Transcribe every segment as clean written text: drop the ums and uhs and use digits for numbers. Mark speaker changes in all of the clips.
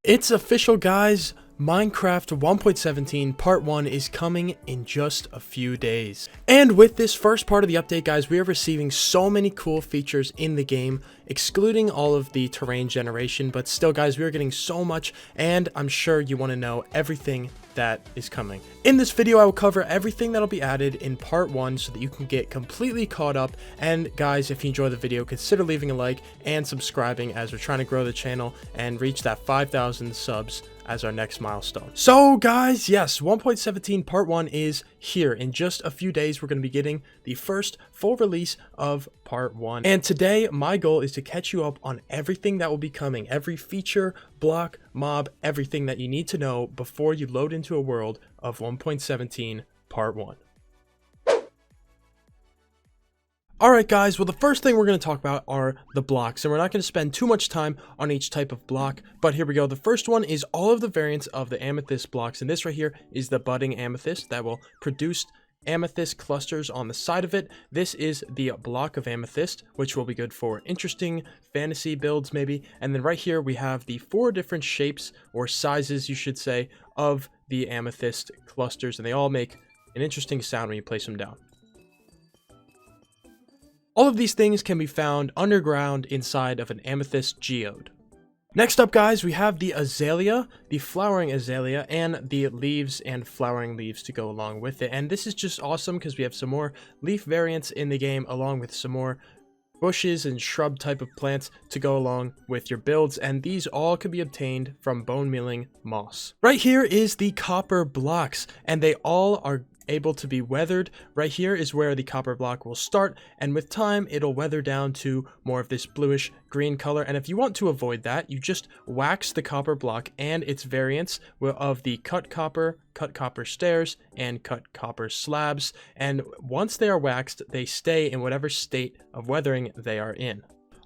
Speaker 1: It's official, guys. Minecraft 1.17 Part 1 is coming in just a few days. And with this first part of the update, guys, we are receiving so many cool features in the game, excluding all of the terrain generation. But still, guys, we are getting so much, and I'm sure you want to know everything that is coming. In this video, I will cover everything that'll be added in Part 1 so that you can get completely caught up. And guys, if you enjoy the video, consider leaving a like and subscribing as we're trying to grow the channel and reach that 5,000 subs as our next milestone. So guys, yes, 1.17 Part 1 is here. In just a few days, we're going to be getting the first full release of Part 1. And today, my goal is to catch you up on everything that will be coming, every feature, block, mob, everything that you need to know before you load into a world of 1.17 Part 1. Alright guys, well the first thing we're going to talk about are the blocks, and we're not going to spend too much time on each type of block, but here we go. The first one is all of the variants of the amethyst blocks, and this right here is the budding amethyst that will produce amethyst clusters on the side of it. This is the block of amethyst, which will be good for interesting fantasy builds maybe. And then right here we have the 4 different shapes, or sizes you should say, of the amethyst clusters, and they all make an interesting sound when you place them down. All of these things can be found underground inside of an amethyst geode. Next up, guys, we have the azalea, the flowering azalea, and the leaves and flowering leaves to go along with it. And this is just awesome because we have some more leaf variants in the game, along with some more bushes and shrub type of plants to go along with your builds, and these all can be obtained from bone mealing moss. Right here is the copper blocks, and they all are able to be weathered. Right here is where the copper block will start, and with time it'll weather down to more of this bluish green color. And if you want to avoid that, you just wax the copper block and its variants of the cut copper stairs, and cut copper slabs, and once they are waxed, they stay in whatever state of weathering they are in.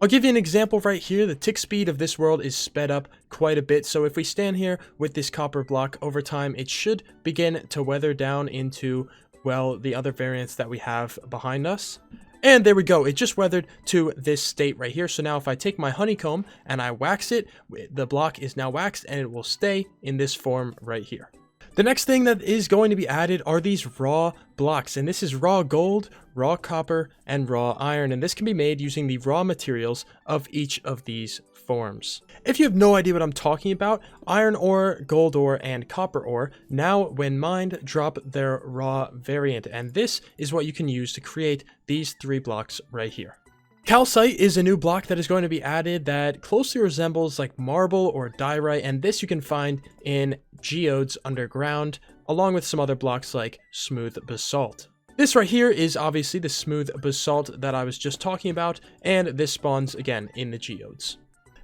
Speaker 1: I'll give you an example right here. The tick speed of this world is sped up quite a bit, so if we stand here with this copper block, over time it should begin to weather down into, well, the other variants that we have behind us. And there we go, it just weathered to this state right here. So now if I take my honeycomb and I wax it, the block is now waxed and it will stay in this form right here. The next thing that is going to be added are these raw blocks, and this is raw gold, raw copper, and raw iron, and this can be made using the raw materials of each of these forms. If you have no idea what I'm talking about, iron ore, gold ore, and copper ore now when mined drop their raw variant, and this is what you can use to create these 3 blocks right here. Calcite is a new block that is going to be added that closely resembles like marble or diorite, and this you can find in geodes underground, along with some other blocks like smooth basalt. This right here is obviously the smooth basalt that I was just talking about, and this spawns again in the geodes.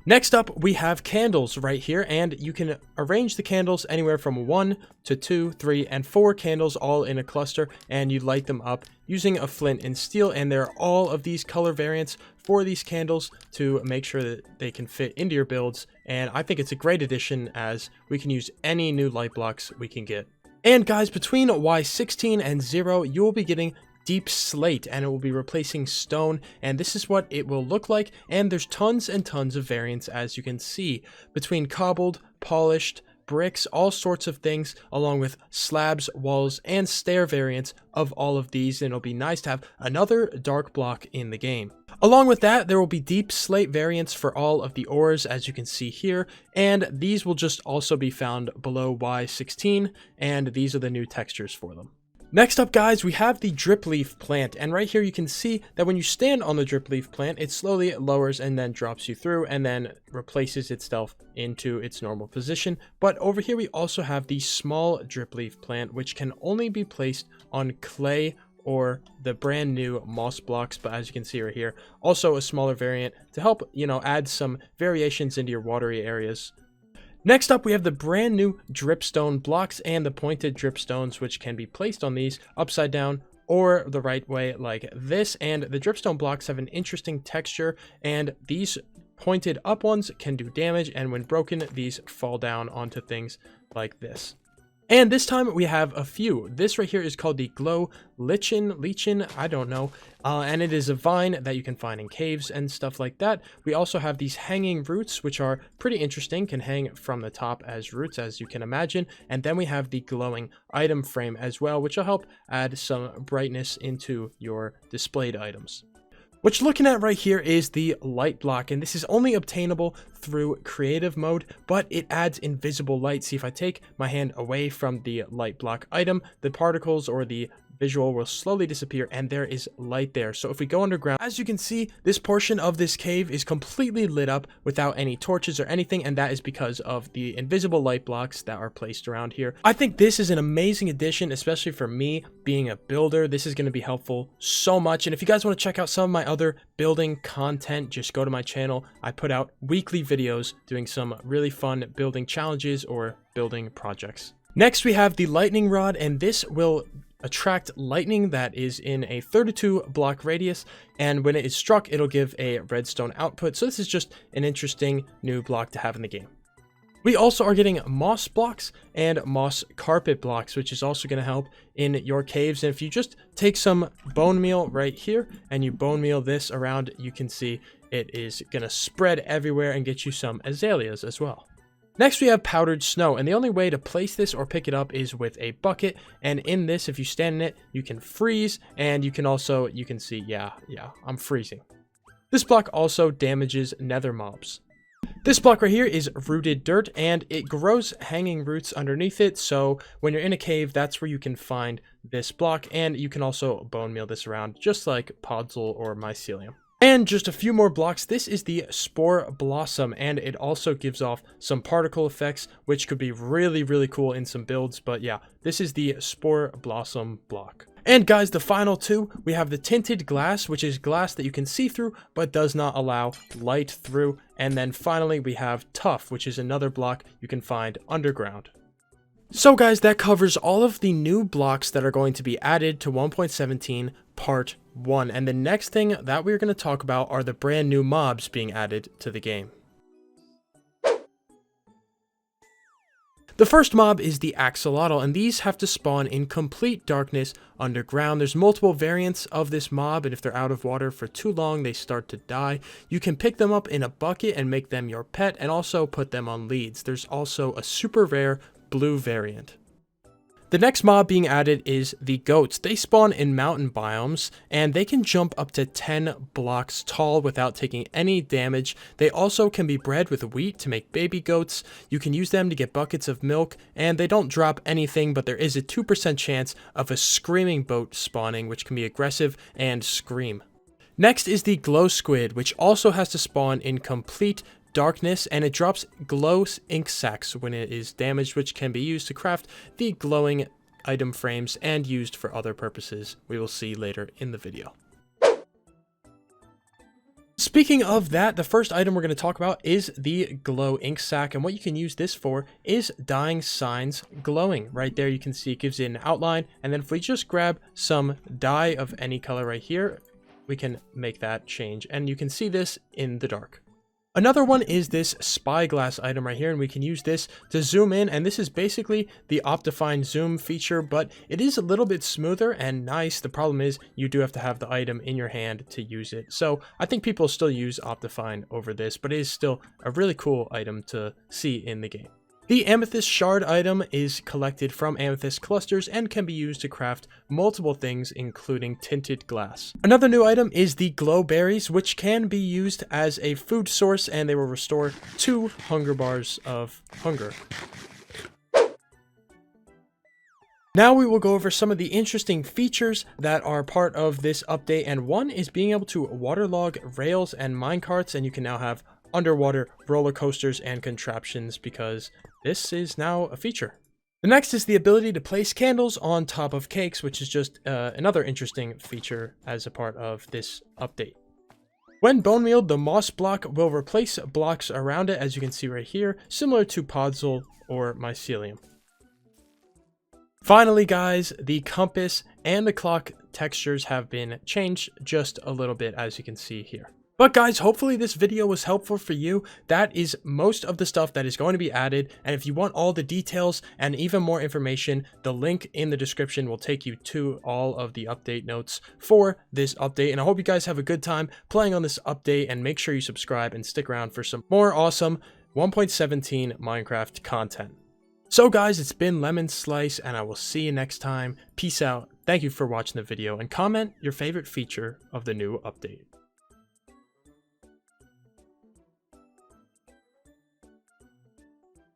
Speaker 1: Next up, we have candles right here, and you can arrange the candles anywhere from 1 to 2, 3, and 4 candles all in a cluster, and you light them up using a flint and steel, and there are all of these color variants for these candles to make sure that they can fit into your builds, and I think it's a great addition as we can use any new light blocks we can get. And guys, between Y16 and 0, you will be getting deep slate, and it will be replacing stone, and this is what it will look like. And there's tons and tons of variants, as you can see, between cobbled, polished, bricks, all sorts of things, along with slabs, walls, and stair variants of all of these, and it'll be nice to have another dark block in the game. Along with that, there will be deep slate variants for all of the ores, as you can see here, and these will just also be found below Y16, and these are the new textures for them. Next up, guys, we have the drip leaf plant, and right here you can see that when you stand on the drip leaf plant, it slowly lowers and then drops you through and then replaces itself into its normal position. But over here we also have the small drip leaf plant, which can only be placed on clay or the brand new moss blocks, but as you can see right here, also a smaller variant to help, add some variations into your watery areas. Next up, we have the brand new dripstone blocks and the pointed dripstones, which can be placed on these upside down or the right way like this. And the dripstone blocks have an interesting texture, and these pointed up ones can do damage, and when broken, these fall down onto things like this. And this time we have a few. This right here is called the glow lichen, I don't know. And it is a vine that you can find in caves and stuff like that. We also have these hanging roots, which are pretty interesting, can hang from the top as roots, as you can imagine. And then we have the glowing item frame as well, which will help add some brightness into your displayed items. What you're looking at right here is the light block, and this is only obtainable through creative mode, but it adds invisible light. See, if I take my hand away from the light block item, the particles or the visual will slowly disappear and there is light there. So if we go underground, as you can see, this portion of this cave is completely lit up without any torches or anything, and that is because of the invisible light blocks that are placed around here. I think this is an amazing addition, especially for me being a builder. This is going to be helpful so much. And if you guys want to check out some of my other building content, just go to my channel. I put out weekly videos doing some really fun building challenges or building projects. Next, we have the lightning rod, and this will attract lightning that is in a 32 block radius, and when it is struck, it'll give a redstone output. So this is just an interesting new block to have in the game. We also are getting moss blocks and moss carpet blocks, which is also going to help in your caves. And if you just take some bone meal right here and you bone meal this around, you can see it is going to spread everywhere and get you some azaleas as well. Next, we have powdered snow, and the only way to place this or pick it up is with a bucket. And in this, if you stand in it, you can freeze, and you can see, yeah, I'm freezing. This block also damages nether mobs. This block right here is rooted dirt, and it grows hanging roots underneath it. So when you're in a cave, that's where you can find this block, and you can also bone meal this around, just like podzol or mycelium. And just a few more blocks. This is the spore blossom, and it also gives off some particle effects, which could be really, really cool in some builds. But yeah, this is the spore blossom block. And guys, the final two, we have the tinted glass, which is glass that you can see through, but does not allow light through. And then finally, we have tough, which is another block you can find underground. So guys, that covers all of the new blocks that are going to be added to 1.17 part 1. And the next thing that we're going to talk about are the brand new mobs being added to the game. The first mob is the axolotl, and these have to spawn in complete darkness underground. There's multiple variants of this mob, and if they're out of water for too long, they start to die. You can pick them up in a bucket and make them your pet, and also put them on leads. There's also a super rare blue variant. The next mob being added is the goats. They spawn in mountain biomes, and they can jump up to 10 blocks tall without taking any damage. They also can be bred with wheat to make baby goats. You can use them to get buckets of milk, and they don't drop anything, but there is a 2% chance of a screaming boat spawning, which can be aggressive and scream. Next is the glow squid, which also has to spawn in complete darkness, and it drops glow ink sacs when it is damaged, which can be used to craft the glowing item frames and used for other purposes we will see later in the video. Speaking of that, the first item we're going to talk about is the glow ink sac, and what you can use this for is dyeing signs glowing. Right there you can see it gives it an outline, and then if we just grab some dye of any color right here, we can make that change, and you can see this in the dark. Another one is this spyglass item right here, and we can use this to zoom in, and this is basically the Optifine zoom feature, but it is a little bit smoother and nice. The problem is you do have to have the item in your hand to use it. So I think people still use Optifine over this, but it is still a really cool item to see in the game. The amethyst shard item is collected from amethyst clusters and can be used to craft multiple things, including tinted glass. Another new item is the glow berries, which can be used as a food source, and they will restore 2 hunger bars of hunger. Now we will go over some of the interesting features that are part of this update, and one is being able to waterlog rails and minecarts, and you can now have underwater roller coasters and contraptions because this is now a feature. The next is the ability to place candles on top of cakes, which is just another interesting feature as a part of this update. When bone mealed, the moss block will replace blocks around it, as you can see right here, similar to podzol or mycelium. Finally, guys, the compass and the clock textures have been changed just a little bit, as you can see here. But guys, hopefully this video was helpful for you. That is most of the stuff that is going to be added. And if you want all the details and even more information, the link in the description will take you to all of the update notes for this update. And I hope you guys have a good time playing on this update, and make sure you subscribe and stick around for some more awesome 1.17 Minecraft content. So guys, it's been Lemon Slice, and I will see you next time. Peace out. Thank you for watching the video, and comment your favorite feature of the new update.